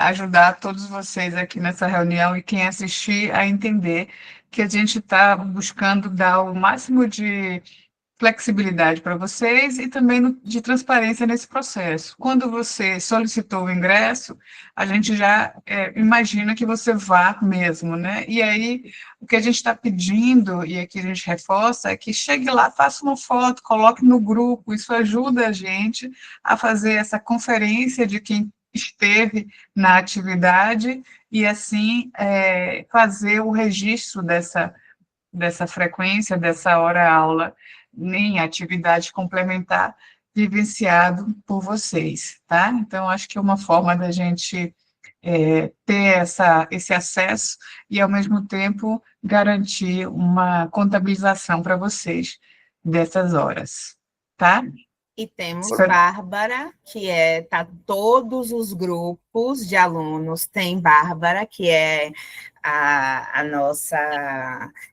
ajudar todos vocês aqui nessa reunião e quem assistir a entender que a gente está buscando dar o máximo de flexibilidade para vocês e também de transparência nesse processo. Quando você solicitou o ingresso, a gente já imagina que você vá mesmo, né? E aí, o que a gente está pedindo, e aqui a gente reforça, é que chegue lá, faça uma foto, coloque no grupo, isso ajuda a gente a fazer essa conferência de quem esteve na atividade e, assim, fazer o registro dessa frequência, dessa hora-aula, em atividade complementar, vivenciado por vocês, tá? Então, acho que é uma forma da gente ter esse acesso e, ao mesmo tempo, garantir uma contabilização para vocês dessas horas, tá? E temos Bárbara, que tá todos os grupos de alunos, tem Bárbara, que é a nossa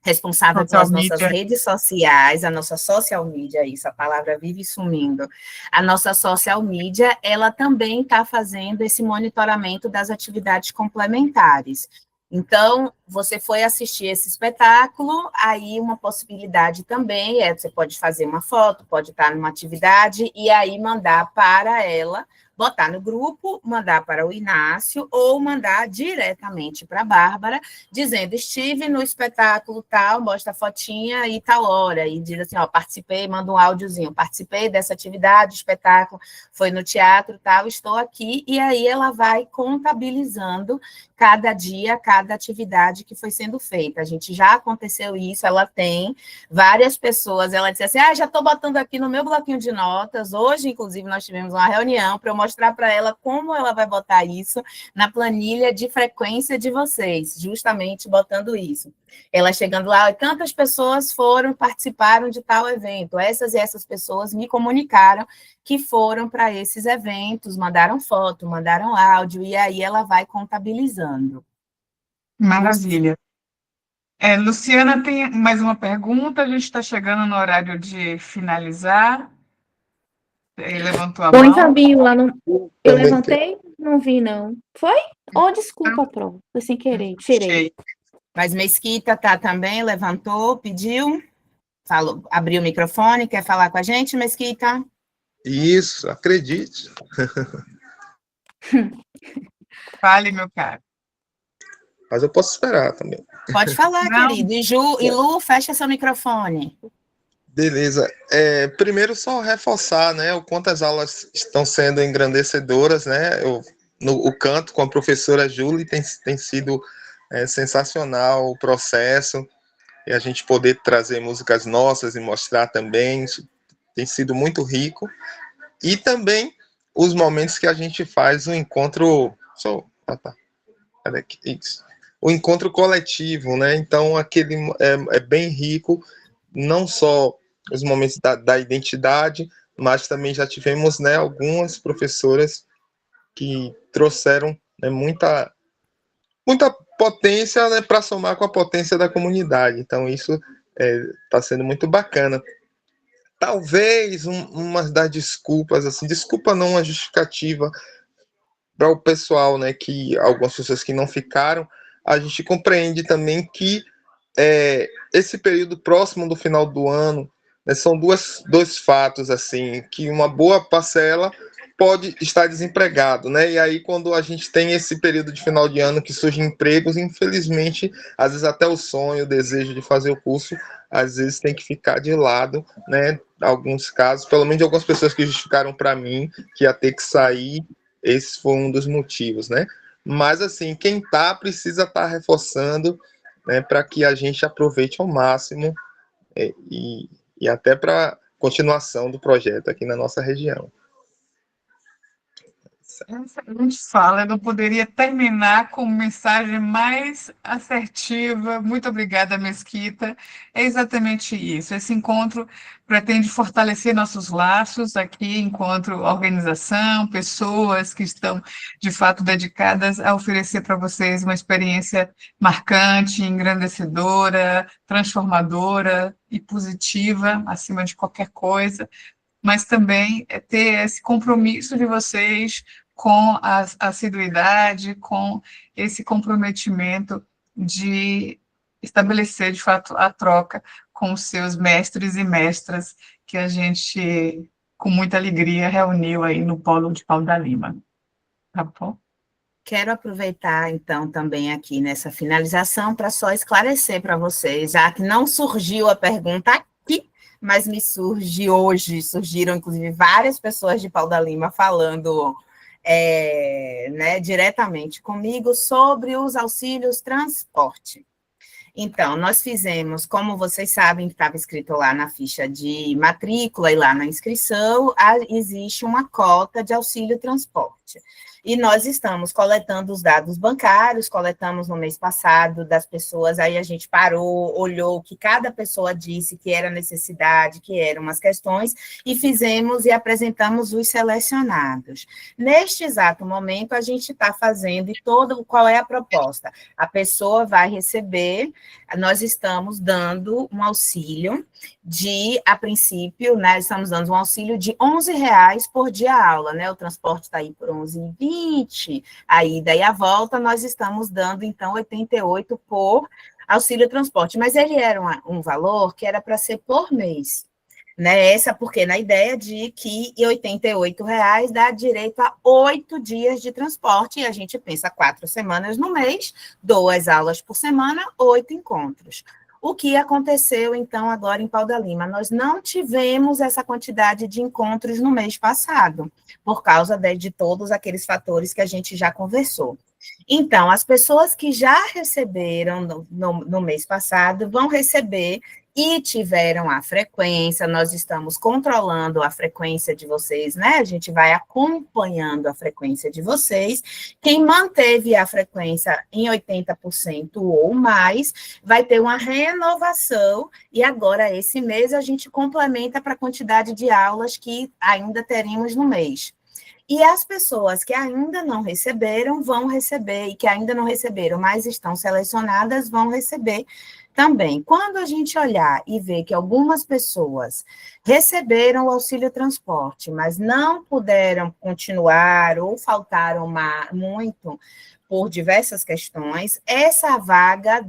responsável pelas nossas redes sociais, a nossa social media, isso, a palavra vive sumindo. A nossa social media, ela também está fazendo esse monitoramento das atividades complementares. Então, você foi assistir esse espetáculo, aí uma possibilidade também você pode fazer uma foto, pode estar numa atividade, e aí mandar para ela botar no grupo, mandar para o Inácio ou mandar diretamente para a Bárbara, dizendo, estive no espetáculo tal, mostra a fotinha e tal hora, e diz assim, ó, participei, manda um áudiozinho, participei dessa atividade, espetáculo, foi no teatro tal, estou aqui, e aí ela vai contabilizando cada dia, cada atividade que foi sendo feita. A gente já aconteceu isso, ela tem várias pessoas, ela disse assim, já estou botando aqui no meu bloquinho de notas, hoje, inclusive, nós tivemos uma reunião para eu mostrar para ela como ela vai botar isso na planilha de frequência de vocês, justamente botando isso. Ela chegando lá, tantas pessoas participaram de tal evento, essas e essas pessoas me comunicaram que foram para esses eventos, mandaram foto, mandaram áudio, e aí ela vai contabilizando. Maravilha. Luciana, tem mais uma pergunta, a gente está chegando no horário de finalizar. Levantou a Bom, mão. Fabinho, lá no... Eu levantei, não vi, não. Foi? Oh, desculpa, Pro, foi sem querer, tirei. Mas Mesquita tá também, levantou, pediu, falou, abriu o microfone, quer falar com a gente, Mesquita? Isso, acredite. Fale, meu caro. Mas eu posso esperar também. Pode falar, querido. E Lu, fecha seu microfone. Beleza. Primeiro, só reforçar, né, o quanto as aulas estão sendo engrandecedoras, né? O canto com a professora Julie tem sido sensacional o processo, e a gente poder trazer músicas nossas e mostrar também, isso tem sido muito rico. E também os momentos que a gente faz o encontro... O encontro coletivo, né? Então, aquele é bem rico, não só os momentos da identidade, mas também já tivemos, né, algumas professoras que trouxeram, né, muita potência, né, para somar com a potência da comunidade. Então, isso está sendo muito bacana. Talvez uma das desculpas, assim, desculpa não uma justificativa para o pessoal, né, que algumas pessoas que não ficaram, a gente compreende também que esse período próximo do final do ano, né, são dois fatos, assim, que uma boa parcela pode estar desempregado, né? E aí, quando a gente tem esse período de final de ano que surgem empregos, infelizmente, às vezes até o sonho, o desejo de fazer o curso, às vezes tem que ficar de lado, né? Alguns casos, pelo menos de algumas pessoas que justificaram para mim que ia ter que sair, esse foi um dos motivos, né? Mas, assim, quem precisa estar reforçando, né, para que a gente aproveite ao máximo e até para a continuação do projeto aqui na nossa região. Excelente fala, eu não poderia terminar com mensagem mais assertiva. Muito obrigada, Mesquita. É exatamente isso. Esse encontro pretende fortalecer nossos laços aqui, enquanto organização, pessoas que estão, de fato, dedicadas a oferecer para vocês uma experiência marcante, engrandecedora, transformadora e positiva, acima de qualquer coisa, mas também ter esse compromisso de vocês com a assiduidade, com esse comprometimento de estabelecer, de fato, a troca com os seus mestres e mestras que a gente, com muita alegria, reuniu aí no Polo de Pau da Lima. Tá bom? Quero aproveitar, então, também aqui nessa finalização para só esclarecer para vocês, já que não surgiu a pergunta aqui, mas me surge hoje, surgiram, inclusive, várias pessoas de Pau da Lima falando né, diretamente comigo sobre os auxílios transporte. Então, nós fizemos, como vocês sabem, que estava escrito lá na ficha de matrícula e lá na inscrição, existe uma cota de auxílio transporte. E nós estamos coletando os dados bancários, coletamos no mês passado das pessoas, aí a gente parou, olhou o que cada pessoa disse que era necessidade, que eram umas questões, e fizemos e apresentamos os selecionados. Neste exato momento, a gente está fazendo, qual é a proposta? A pessoa vai receber, nós estamos dando um auxílio a princípio, né, estamos dando um auxílio de R$11 por dia aula, né, o transporte está aí por R$11,20, a ida e a volta, nós estamos dando, então, R$88 por auxílio transporte, mas ele era um valor que era para ser por mês. Né? Essa porque na ideia de que R$ 88 dá direito a 8 dias de transporte, e a gente pensa 4 semanas no mês, 2 aulas por semana, 8 encontros. O que aconteceu, então, agora em Pau da Lima? Nós não tivemos essa quantidade de encontros no mês passado, por causa de todos aqueles fatores que a gente já conversou. Então, as pessoas que já receberam no mês passado vão receber e tiveram a frequência, nós estamos controlando a frequência de vocês, né? A gente vai acompanhando a frequência de vocês. Quem manteve a frequência em 80% ou mais, vai ter uma renovação, e agora, esse mês, a gente complementa para a quantidade de aulas que ainda teremos no mês. E as pessoas que ainda não receberam vão receber, e que ainda não receberam, mas estão selecionadas, vão receber também. Quando a gente olhar e ver que algumas pessoas receberam o auxílio transporte, mas não puderam continuar ou faltaram muito por diversas questões, essa vaga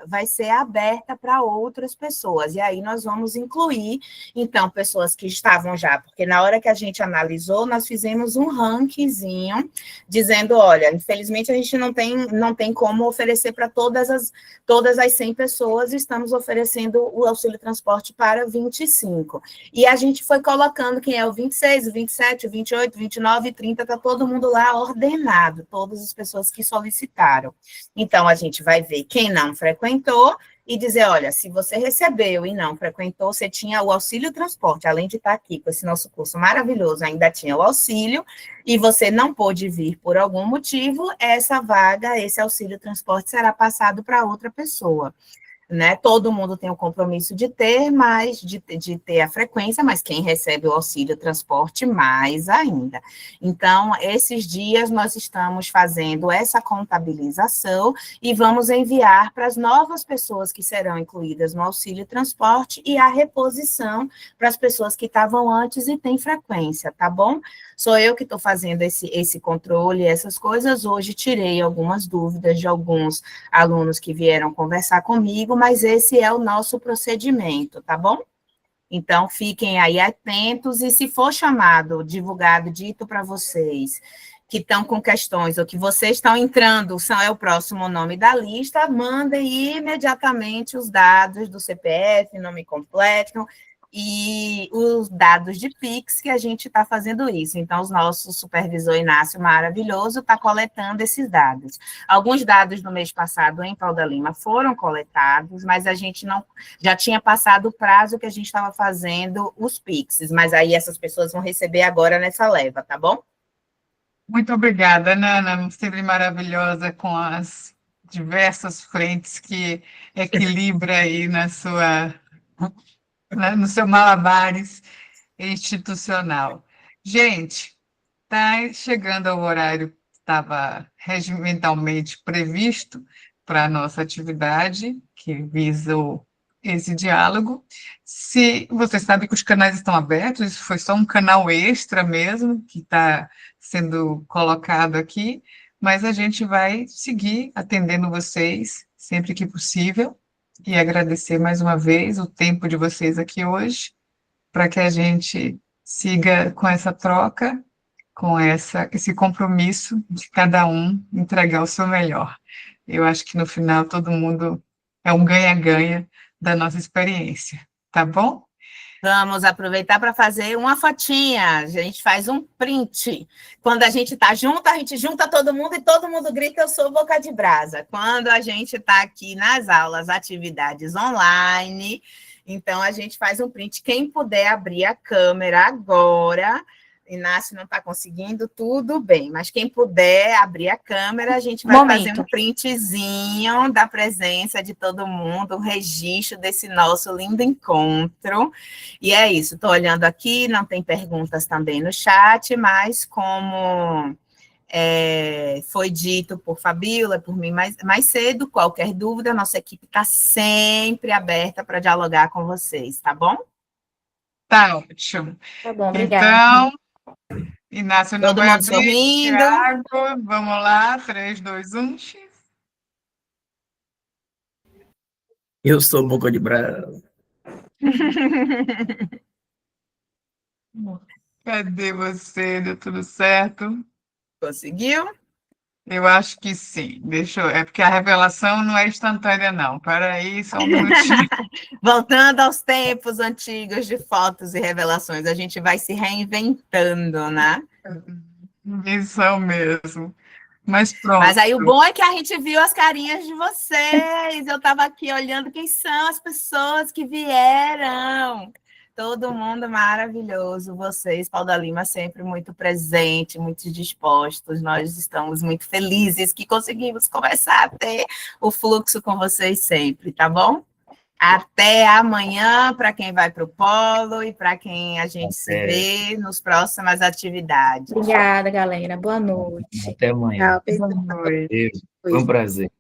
vai ser aberta para outras pessoas, e aí nós vamos incluir, então, pessoas que estavam já, porque na hora que a gente analisou, nós fizemos um rankingzinho, dizendo, olha, infelizmente a gente não tem como oferecer para todas as 100 pessoas, estamos oferecendo o auxílio transporte para 25, e a gente foi colocando quem é o 26, o 27, o 28, o 29 e 30, está todo mundo lá ordenado, todas as pessoas que solicitaram. Então, a gente vai ver quem não frequentou e dizer, olha, se você recebeu e não frequentou, você tinha o auxílio transporte, além de estar aqui com esse nosso curso maravilhoso, ainda tinha o auxílio, e você não pôde vir por algum motivo, essa vaga, esse auxílio transporte será passado para outra pessoa. Né? Todo mundo tem o compromisso de ter, de ter a frequência, mas quem recebe o auxílio transporte, mais ainda. Então, esses dias nós estamos fazendo essa contabilização e vamos enviar para as novas pessoas que serão incluídas no auxílio transporte e a reposição para as pessoas que estavam antes e têm frequência, tá bom? Sou eu que estou fazendo esse controle, essas coisas. Hoje tirei algumas dúvidas de alguns alunos que vieram conversar comigo, mas esse é o nosso procedimento, tá bom? Então, fiquem aí atentos, e se for chamado, divulgado, dito para vocês que estão com questões, ou que vocês estão entrando, é o próximo nome da lista, mandem imediatamente os dados do CPF, nome completo, e os dados de Pix, que a gente está fazendo isso. Então, o nosso supervisor Inácio maravilhoso está coletando esses dados. Alguns dados do mês passado em Pau da Lima foram coletados, mas a gente não já tinha passado o prazo que a gente estava fazendo os Pix, mas aí essas pessoas vão receber agora nessa leva, tá bom? Muito obrigada, Nana, sempre maravilhosa, com as diversas frentes que equilibra aí no seu malabares institucional. Gente, está chegando ao horário que estava regimentalmente previsto para a nossa atividade, que visa esse diálogo. Se você sabe que os canais estão abertos, isso foi só um canal extra mesmo, que está sendo colocado aqui, mas a gente vai seguir atendendo vocês sempre que possível, e agradecer mais uma vez o tempo de vocês aqui hoje, para que a gente siga com essa troca, com esse compromisso de cada um entregar o seu melhor. Eu acho que no final todo mundo é um ganha-ganha da nossa experiência, tá bom? Vamos aproveitar para fazer uma fotinha, a gente faz um print. Quando a gente está junto, a gente junta todo mundo e todo mundo grita, eu sou Boca de Brasa. Quando a gente está aqui nas aulas, atividades online, então a gente faz um print. Quem puder abrir a câmera agora, Inácio não está conseguindo, tudo bem, mas quem puder abrir a câmera, a gente vai fazer um printzinho da presença de todo mundo, um registro desse nosso lindo encontro. E é isso, estou olhando aqui, não tem perguntas também no chat, mas como foi dito por Fabíola, por mim mais cedo, qualquer dúvida, nossa equipe está sempre aberta para dialogar com vocês, tá bom? Tá ótimo. Tá bom, obrigada. Então, Inácio não Todo vai mundo abrir. sorrindo. Thiago, vamos lá, 3, 2, 1. Eu sou Boca de Brasa. Cadê você? Deu tudo certo? Conseguiu? Eu acho que sim. É porque a revelação não é instantânea, não. Peraí, só um minutinho. Voltando aos tempos antigos de fotos e revelações, a gente vai se reinventando, né? Isso mesmo. Mas pronto. Mas aí o bom é que a gente viu as carinhas de vocês. Eu estava aqui olhando quem são as pessoas que vieram. Todo mundo maravilhoso. Vocês, Paulo da Lima, sempre muito presente, muito dispostos. Nós estamos muito felizes que conseguimos começar a ter o fluxo com vocês sempre, tá bom? Até amanhã para quem vai para o polo e para quem a gente se vê nas próximas atividades. Obrigada, galera. Boa noite. Até amanhã. Tchau, pessoal. Boa noite. Foi um prazer.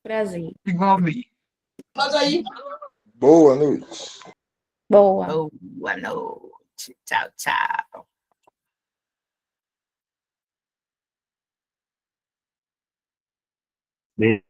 Prazer. Igualmente. Boa noite. Boa. Boa noite. Tchau, tchau. Beijo.